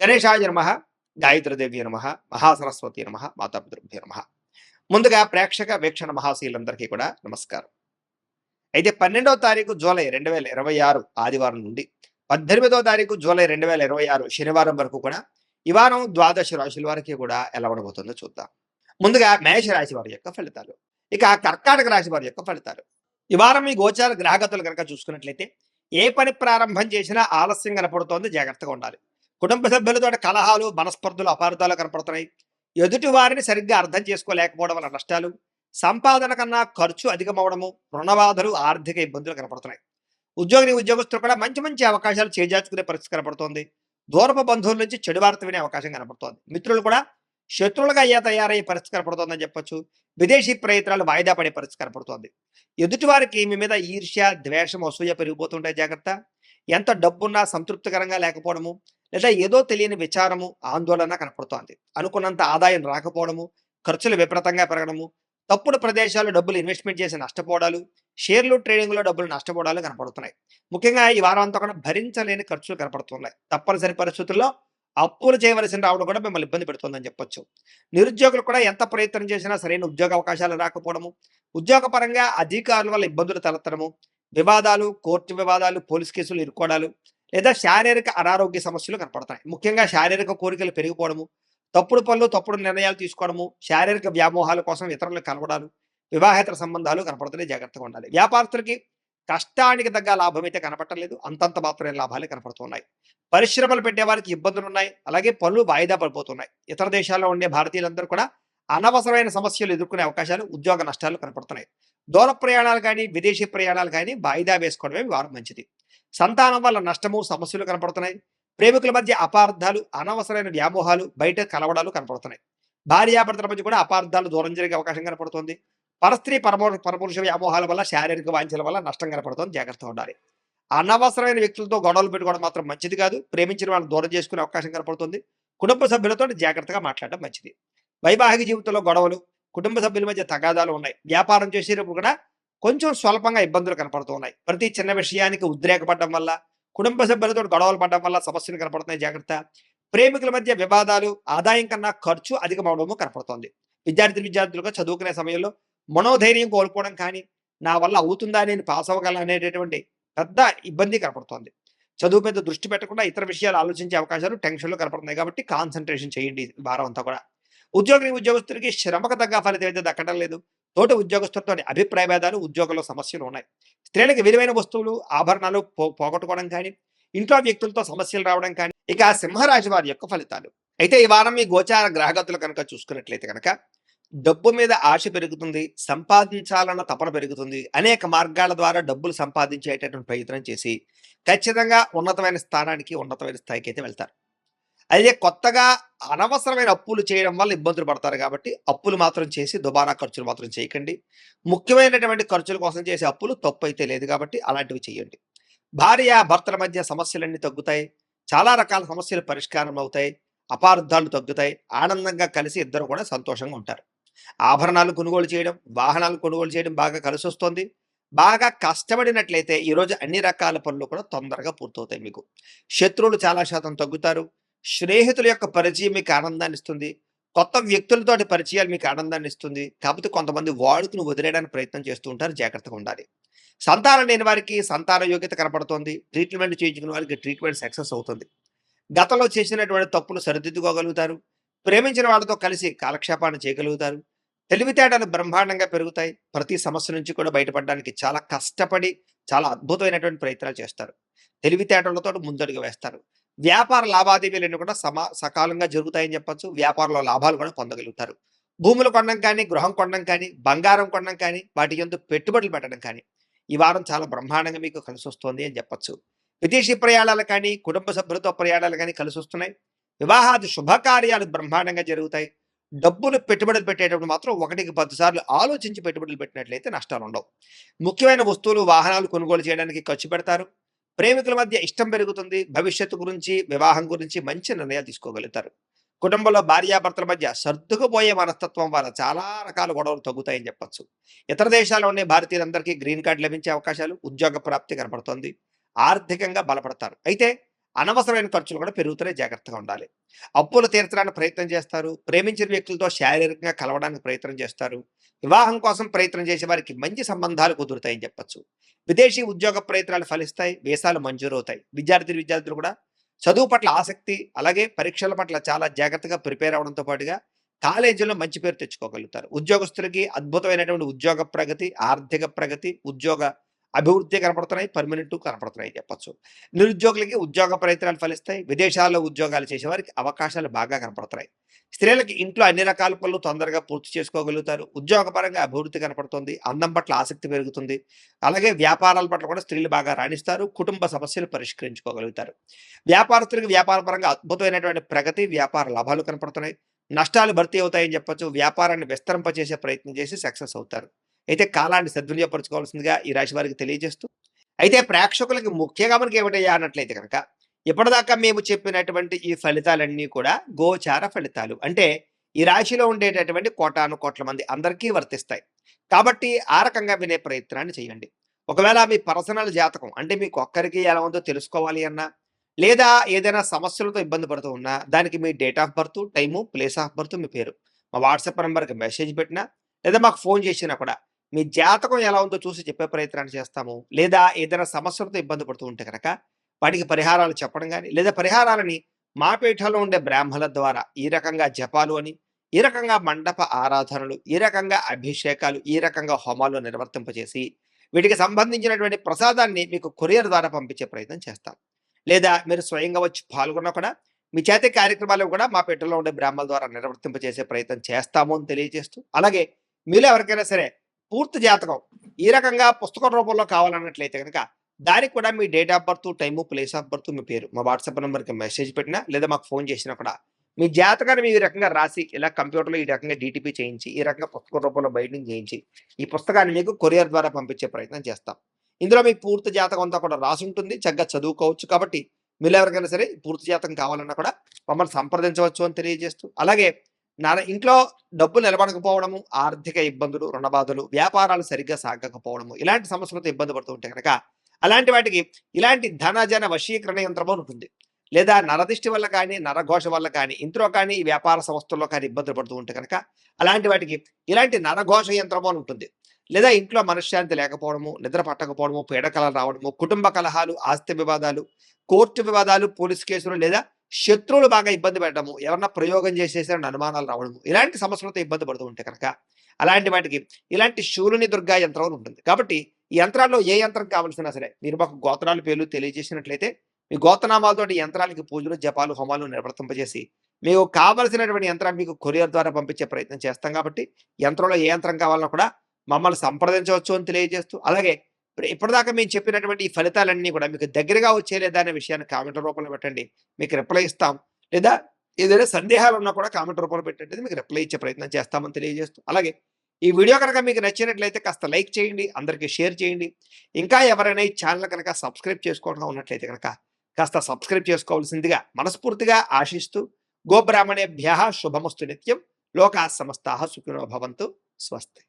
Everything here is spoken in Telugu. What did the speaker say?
గణేశాయ నమః, గాయత్రీదేవి నమః, మహాసరస్వతి నమః, మాతాపితృభ్యో నమః. ముందుగా ప్రేక్షక వీక్షణ మహాశీలందరికీ కూడా నమస్కారం. అయితే 12వ తారీఖు జూలై 2026 ఆదివారం నుండి 18వ తారీఖు జూలై 2026 శనివారం వరకు కూడా ఈ వారం ద్వాదశ రాశుల వారికి కూడా ఎలా ఉండబోతుందో చూద్దాం. ముందుగా మేష రాశి వారి యొక్క ఫలితాలు, ఇక కర్కాటక రాశి వారి యొక్క ఫలితాలు. ఈ వారం మీ గోచార గ్రహగతులు కనుక చూసుకున్నట్లయితే ఏ పని ప్రారంభం చేసినా ఆలస్యం కనపడుతోంది, జాగ్రత్తగా ఉండాలి. కుటుంబ సభ్యులతో కలహాలు, మనస్పర్ధలు, అపార్థాలు కనపడుతున్నాయి. ఎదుటి వారిని సరిగ్గా అర్థం చేసుకోలేకపోవడం వల్ల నష్టాలు, సంపాదన కన్నా ఖర్చు అధికమవడము, రుణబాధలు, ఆర్థిక ఇబ్బందులు కనపడుతున్నాయి. ఉద్యోగస్తులు కూడా మంచి మంచి అవకాశాలు చేజార్చుకునే పరిస్థితి కనపడుతోంది. దూరపు బంధువుల నుంచి చెడు వార్త వినే అవకాశం కనపడుతోంది. మిత్రులు కూడా శత్రువులుగా తయారయ్యే పరిస్థితి కనపడుతోందని చెప్పొచ్చు. విదేశీ ప్రయత్నాలు వాయిదా పడే పరిస్థితి కనపడుతోంది. ఎదుటివారికి మీ మీద ఈర్ష్య, ద్వేషం, అసూయ పెరిగిపోతుంటాయి, జాగ్రత్త. ఎంత డబ్బున్నా సంతృప్తికరంగా లేకపోవడము, లేదా ఏదో తెలియని విచారము, ఆందోళన కనపడుతోంది. అనుకున్నంత ఆదాయం రాకపోవడము, ఖర్చులు విపరీతంగా పెరగడము, తప్పుడు ప్రదేశాల్లో డబ్బులు ఇన్వెస్ట్మెంట్ చేసి నష్టపోవడాలు, షేర్లు ట్రేడింగ్లో డబ్బులు నష్టపోవడాలు కనపడుతున్నాయి. ముఖ్యంగా ఈ వారం అంతా కూడా భరించలేని ఖర్చులు కనపడుతున్నాయి. తప్పనిసరి పరిస్థితుల్లో అప్పులు చేయవలసిన రావడం కూడా మిమ్మల్ని ఇబ్బంది పెడుతుందని చెప్పొచ్చు. నిరుద్యోగులు కూడా ఎంత ప్రయత్నం చేసినా సరైన ఉద్యోగ అవకాశాలు రాకపోవడము, ఉద్యోగపరంగా అధికారుల వల్ల ఇబ్బందులు తలెత్తడము, వివాదాలు, కోర్టు వివాదాలు, పోలీస్ కేసులు ఇరుక్కోవడాలు, లేదా శారీరక అనారోగ్య సమస్యలు కనపడతాయి. ముఖ్యంగా శారీరక కోరికలు పెరిగిపోవడము, తప్పుడు పనులు, తప్పుడు నిర్ణయాలు తీసుకోవడము, శారీరక వ్యామోహాల కోసం ఇతరులను కలవడాలు, వివాహేతర సంబంధాలు కనపడుతున్నాయి, జాగ్రత్తగా ఉండాలి. వ్యాపారస్తులకి కష్టానికి తగ్గ లాభం అయితే కనపడలేదు, అంతంత మాత్రమే లాభాలే కనపడుతున్నాయి. పరిశ్రమలు పెట్టే వారికి ఇబ్బందులు ఉన్నాయి, అలాగే పనులు వాయిదా పడిపోతున్నాయి. ఇతర దేశాల్లో ఉండే భారతీయులందరూ కూడా అనవసరమైన సమస్యలు ఎదుర్కొనే అవకాశాలు, ఉద్యోగ నష్టాలు కనపడుతున్నాయి. దూర ప్రయాణాలు కానీ, విదేశీ ప్రయాణాలు కానీ వాయిదా వేసుకోవడమే వారం మంచిది. సంతానం వల్ల నష్టము, సమస్యలు కనపడుతున్నాయి. ప్రేమికుల మధ్య అపార్థాలు, అనవసరమైన వ్యామోహాలు, బయట కలవడాలు కనపడుతున్నాయి. భార్యాభర్తల మధ్య కూడా అపార్థాలు దూరం జరిగే అవకాశం కనపడుతుంది. పరస్త్రీ పరపురుష వ్యామోహాల వల్ల, శారీరక వాంఛల వల్ల నష్టం కనపడుతుంది, జాగ్రత్తగా ఉండాలి. అనవసరమైన వ్యక్తులతో గొడవలు పెట్టుకోవడం మాత్రం మంచిది కాదు. ప్రేమించిన వాళ్ళని దూరం చేసుకునే అవకాశం కనపడుతుంది. కుటుంబ సభ్యులతో జాగ్రత్తగా మాట్లాడడం మంచిది. వైవాహిక జీవితంలో గొడవలు, కుటుంబ సభ్యుల మధ్య తగాదాలు ఉన్నాయి. వ్యాపారం చేసేటప్పుడు కూడా కొంచెం స్వల్పంగా ఇబ్బందులు కనపడుతూ ఉన్నాయి. ప్రతి చిన్న విషయానికి ఉద్రేకపడడం వల్ల, కుటుంబ సభ్యులతో గొడవలు పడడం వల్ల సమస్యలు కనపడుతున్నాయి, జాగ్రత్త. ప్రేమికుల మధ్య వివాదాలు, ఆదాయం కన్నా ఖర్చు అధికమవడము కనపడుతోంది. విద్యార్థులుగా చదువుకునే సమయంలో మనోధైర్యం కోల్పోవడం కానీ, నా వల్ల అవుతుందా, నేను పాస్ అవ్వగలను అనేటటువంటి పెద్ద ఇబ్బంది కనపడుతోంది. చదువు మీద దృష్టి పెట్టకుండా ఇతర విషయాలు ఆలోచించే అవకాశాలు, టెన్షన్లు కనపడుతున్నాయి. కాబట్టి కాన్సన్ట్రేషన్ చేయండి వారం అంతా కూడా. ఉద్యోగస్తులకి శ్రమకు తగ్గ ఫలితం అయితే దక్కడం లేదు. తోటి ఉద్యోగస్తులతో అభిప్రాయ భేదాలు, ఉద్యోగంలో సమస్యలు ఉన్నాయి. స్త్రీలకు విలువైన వస్తువులు, ఆభరణాలు పోగొట్టుకోవడం కానీ, ఇంట్లో వ్యక్తులతో సమస్యలు రావడం కానీ. ఇక సింహరాశి వారి యొక్క ఫలితాలు. అయితే ఈ వారం మీ గోచార గ్రహగతులు కనుక చూసుకున్నట్లయితే కనుక డబ్బు మీద ఆశ పెరుగుతుంది, సంపాదించాలన్న తపన పెరుగుతుంది. అనేక మార్గాల ద్వారా డబ్బులు సంపాదించేటటువంటి ప్రయత్నం చేసి ఖచ్చితంగా ఉన్నతమైన స్థానానికి, ఉన్నతమైన స్థాయికి అయితే వెళ్తారు. అయితే కొత్తగా అనవసరమైన అప్పులు చేయడం వల్ల ఇబ్బందులు పడతారు. కాబట్టి అప్పులు మాత్రం చేసి దుబారా ఖర్చులు మాత్రం చేయకండి. ముఖ్యమైనటువంటి ఖర్చుల కోసం చేసే అప్పులు తప్పు అయితే లేదు, కాబట్టి అలాంటివి చేయండి. భార్య భర్తల మధ్య సమస్యలన్నీ తగ్గుతాయి. చాలా రకాల సమస్యలు పరిష్కారం అవుతాయి. అపార్థాలు తగ్గుతాయి. ఆనందంగా కలిసి ఇద్దరు కూడా సంతోషంగా ఉంటారు. ఆభరణాలు కొనుగోలు చేయడం, వాహనాలు కొనుగోలు చేయడం బాగా కలిసి వస్తుంది. బాగా కష్టపడినట్లయితే ఈరోజు అన్ని రకాల పనులు కూడా తొందరగా పూర్తవుతాయి. మీకు శత్రువులు చాలా శాతం తగ్గుతారు. స్నేహితుల యొక్క పరిచయం మీకు ఆనందాన్ని ఇస్తుంది. కొత్త వ్యక్తులతోటి పరిచయాలు మీకు ఆనందాన్ని ఇస్తుంది. కాకపోతే కొంతమంది వాడుకుని వదిలేయడానికి ప్రయత్నం చేస్తూ ఉంటారు, జాగ్రత్తగా ఉండాలి. సంతానం లేని వారికి సంతాన యోగ్యత కనపడుతోంది. ట్రీట్మెంట్ చేయించుకున్న వారికి ట్రీట్మెంట్ సక్సెస్ అవుతుంది. గతంలో చేసినటువంటి తప్పులు సరిదిద్దుకోగలుగుతారు. ప్రేమించిన వాళ్ళతో కలిసి కాలక్షేపాన్ని చేయగలుగుతారు. తెలివితేటలు బ్రహ్మాండంగా పెరుగుతాయి. ప్రతి సమస్య నుంచి కూడా బయటపడడానికి చాలా కష్టపడి, చాలా అద్భుతమైనటువంటి ప్రయత్నాలు చేస్తారు. తెలివితేటలతో ముందడుగు వేస్తారు. వ్యాపార లావాదేవీలన్నీ కూడా సకాలంగా జరుగుతాయని చెప్పొచ్చు. వ్యాపారంలో లాభాలు కూడా పొందగలుగుతారు. భూములు కొనడం కానీ, గృహం కొనడం కానీ, బంగారం కొనడం కానీ, వాటి యందు పెట్టుబడులు పెట్టడం కానీ ఈ వారం చాలా బ్రహ్మాండంగా మీకు కలిసి వస్తుంది అని చెప్పొచ్చు. విదేశీ ప్రయాణాలు కానీ, కుటుంబ సభ్యులతో ప్రయాణాలు కానీ కలిసి వస్తున్నాయి. వివాహాది శుభకార్యాలు బ్రహ్మాండంగా జరుగుతాయి. డబ్బులు పెట్టుబడులు పెట్టేటప్పుడు మాత్రం 1కి 10 సార్లు ఆలోచించి పెట్టుబడులు పెట్టినట్లయితే నష్టాలు ఉండవు. ముఖ్యమైన వస్తువులు, వాహనాలు కొనుగోలు చేయడానికి ఖర్చు పెడతారు. ప్రేమికుల మధ్య ఇష్టం పెరుగుతుంది. భవిష్యత్తు గురించి, వివాహం గురించి మంచి నిర్ణయాలు తీసుకోగలుగుతారు. కుటుంబంలో భార్యాభర్తల మధ్య సర్దుకుపోయే మనస్తత్వం వల్ల చాలా రకాల గొడవలు తగ్గుతాయని చెప్పొచ్చు. ఇతర దేశాల్లో ఉండే భారతీయులందరికీ గ్రీన్ కార్డు లభించే అవకాశాలు, ఉద్యోగ ప్రాప్తి కనపడుతోంది. ఆర్థికంగా బలపడతారు. అయితే అనవసరమైన ఖర్చులు కూడా పెరుగుతున్నాయి, జాగ్రత్తగా ఉండాలి. అప్పులు తీర్చడానికి ప్రయత్నం చేస్తారు. ప్రేమించిన వ్యక్తులతో శారీరకంగా కలవడానికి ప్రయత్నం చేస్తారు. వివాహం కోసం ప్రయత్నం చేసే వారికి మంచి సంబంధాలు కుదురుతాయని చెప్పొచ్చు. విదేశీ ఉద్యోగ ప్రయత్నాలు ఫలిస్తాయి. వీసాలు మంజూరవుతాయి. విద్యార్థులు కూడా చదువు పట్ల ఆసక్తి, అలాగే పరీక్షల పట్ల చాలా జాగ్రత్తగా ప్రిపేర్ అవ్వడంతో పాటుగా కాలేజీలో మంచి పేరు తెచ్చుకోగలుగుతారు. ఉద్యోగస్తులకి అద్భుతమైనటువంటి ఉద్యోగ ప్రగతి, ఆర్థిక ప్రగతి, ఉద్యోగ అభివృద్ధి కనపడుతున్నాయి. పర్మనెంట్ కనపడుతున్నాయి చెప్పొచ్చు. నిరుద్యోగులకి ఉద్యోగ ప్రయత్నాలు ఫలిస్తాయి. విదేశాల్లో ఉద్యోగాలు చేసేవారికి అవకాశాలు బాగా కనపడుతున్నాయి. స్త్రీలకి ఇంట్లో అన్ని రకాల పనులు తొందరగా పూర్తి చేసుకోగలుగుతారు. ఉద్యోగపరంగా అభివృద్ధి కనపడుతుంది. అందం పట్ల ఆసక్తి పెరుగుతుంది. అలాగే వ్యాపారాల పట్ల కూడా స్త్రీలు బాగా రాణిస్తారు. కుటుంబ సమస్యలు పరిష్కరించుకోగలుగుతారు. వ్యాపారస్తులకు వ్యాపారపరంగా అద్భుతమైనటువంటి ప్రగతి, వ్యాపార లాభాలు కనపడుతున్నాయి. నష్టాలు భర్తీ అవుతాయని చెప్పొచ్చు. వ్యాపారాన్ని విస్తరింపచేసే ప్రయత్నం చేసి సక్సెస్ అవుతారు. అయితే కాలాన్ని సద్వినియోగపరచుకోవాల్సిందిగా ఈ రాశి వారికి తెలియజేస్తూ, అయితే ప్రేక్షకులకి ముఖ్యంగా మనకి ఏమిటయ్యా అన్నట్లయితే కనుక, ఇప్పటిదాకా మేము చెప్పినటువంటి ఈ ఫలితాలన్నీ కూడా గోచార ఫలితాలు. అంటే ఈ రాశిలో ఉండేటటువంటి కోటాను కోట్ల మంది అందరికీ వర్తిస్తాయి. కాబట్టి ఆ రకంగా వినే ప్రయత్నాన్ని చేయండి. ఒకవేళ మీ పర్సనల్ జాతకం అంటే మీకు ఒక్కరికి ఎలా ఉందో తెలుసుకోవాలి అన్నా, లేదా ఏదైనా సమస్యలతో ఇబ్బంది పడుతూ ఉన్నా, దానికి మీ date of birth, time, place of birth, మీ పేరు మా వాట్సాప్ నంబర్‌కి మెసేజ్ పెట్టినా, లేదా మాకు ఫోన్ చేసినా కూడా మీ జాతకం ఎలా ఉందో చూసి చెప్పే ప్రయత్నాన్ని చేస్తాము. లేదా ఏదైనా సమస్యలతో ఇబ్బంది పడుతూ ఉంటే గనక, వాటికి పరిహారాలు చెప్పడం గాని, లేదా పరిహారాలని మా పీఠంలో ఉండే బ్రాహ్మణుల ద్వారా ఈ రకంగా జపాలు అని, ఈ రకంగా మండప ఆరాధనలు, ఈ రకంగా అభిషేకాలు, ఈ రకంగా హోమాలు నిర్వర్తింపజేసి, వీటికి సంబంధించినటువంటి ప్రసాదాన్ని మీకు కొరియర్ ద్వారా పంపించే ప్రయత్నం చేస్తాం. లేదా మీరు స్వయంగా వచ్చి పాల్గొన్నా కూడా మీ చేతి కార్యక్రమాలు కూడా మా పీఠంలో ఉండే బ్రాహ్మణుల ద్వారా నిర్వర్తింపజేసే ప్రయత్నం చేస్తాము అని తెలియజేస్తూ, అలాగే మీలో ఎవరికైనా సరే పూర్తి జాతకం ఈ రకంగా పుస్తకం రూపంలో కావాలన్నట్లయితే కనుక, దానికి కూడా మీ date of birth, time, place of birth, మీ పేరు మా వాట్సాప్ నంబర్‌కి మెసేజ్ పెట్టినా, లేదా మాకు ఫోన్ చేసినా కూడా మీ జాతకాన్ని ఈ రకంగా రాసి, ఇలా కంప్యూటర్‌లో ఈ రకంగా డీటీపీ చేయించి, ఈ రకంగా పుస్తకం రూపంలో బైండింగ్ చేయించి, ఈ పుస్తకాన్ని మీకు కొరియర్ ద్వారా పంపించే ప్రయత్నం చేస్తాం. ఇందులో మీ పూర్తి జాతకం అంతా కూడా రాసుంటుంది. చక్కగా చదువుకోవచ్చు. కాబట్టి మీలో ఎవరికైనా సరే పూర్తి జాతకం కావాలన్నా కూడా మమ్మల్ని సంప్రదించవచ్చు అని తెలియజేస్తూ, అలాగే ఇంట్లో డబ్బులు నిలబడకపోవడము, ఆర్థిక ఇబ్బందులు, రుణబాధలు, వ్యాపారాలు సరిగ్గా సాగకపోవడము, ఇలాంటి సమస్యలతో ఇబ్బంది పడుతూ ఉంటే కనుక, అలాంటి వాటికి ఇలాంటి ధనజన వశీకరణ యంత్రం అని ఉంటుంది. లేదా నరదిష్టి వల్ల కానీ, నరఘోష వల్ల కానీ, ఇంట్లో కానీ, ఈ వ్యాపార సంస్థల్లో కానీ ఇబ్బందులు పడుతూ ఉంటే కనుక, అలాంటి వాటికి ఇలాంటి నరఘోష యంత్రము అని ఉంటుంది. లేదా ఇంట్లో మనశ్శాంతి లేకపోవడము, నిద్ర పట్టకపోవడము, పీడకలలు రావడము, కుటుంబ కలహాలు, ఆస్తి వివాదాలు, కోర్టు వివాదాలు, పోలీస్ కేసులు, లేదా శత్రువులు బాగా ఇబ్బంది పెట్టడము, ఎవరన్నా ప్రయోగం చేసేసారని అనుమానాలు రావడము, ఇలాంటి సమస్యలతో ఇబ్బంది పడుతూ ఉంటే కనుక, అలాంటి వాటికి ఇలాంటి శూలిని దుర్గా యంత్రం అని ఉంటుంది. కాబట్టి ఈ యంత్రాల్లో ఏ యంత్రం కావాల్సినా సరే మీరు మాకు గోత్రాల పేర్లు తెలియజేసినట్లయితే, మీ గోత్రనామాలతోటి యంత్రాలకి పూజలు, జపాలు, హోమాలు నిర్వర్తింపజేసి, మీకు కావలసినటువంటి యంత్రాన్ని మీకు కొరియర్ ద్వారా పంపించే ప్రయత్నం చేస్తాం. కాబట్టి యంత్రంలో ఏ యంత్రం కావాలన్నా కూడా మమ్మల్ని సంప్రదించవచ్చు అని తెలియజేస్తూ, అలాగే ఇప్పటిదాకా మేము చెప్పినటువంటి ఈ ఫలితాలన్నీ కూడా మీకు దగ్గరగా వచ్చే లేదా అనే విషయాన్ని కామెంట్ రూపంలో పెట్టండి. మీకు రిప్లై ఇస్తాం. లేదా ఏదైనా సందేహాలు ఉన్నా కూడా కామెంట్ రూపంలో పెట్టండి. మీకు రిప్లై ఇచ్చే ప్రయత్నం చేస్తామని తెలియజేస్తూ, అలాగే ఈ వీడియో కనుక మీకు నచ్చినట్లయితే కాస్త లైక్ చేయండి. అందరికీ షేర్ చేయండి. ఇంకా ఎవరైనా ఈ ఛానల్ కనుక సబ్స్క్రైబ్ చేసుకోవడం ఉన్నట్లయితే కనుక కాస్త సబ్స్క్రైబ్ చేసుకోవాల్సిందిగా మనస్ఫూర్తిగా ఆశిస్తూ, గోబ్రాహ్మణేభ్యః శుభమస్తు నిత్యం. లోకాః సమస్తాః సుఖినో భవంతు. స్వస్తి.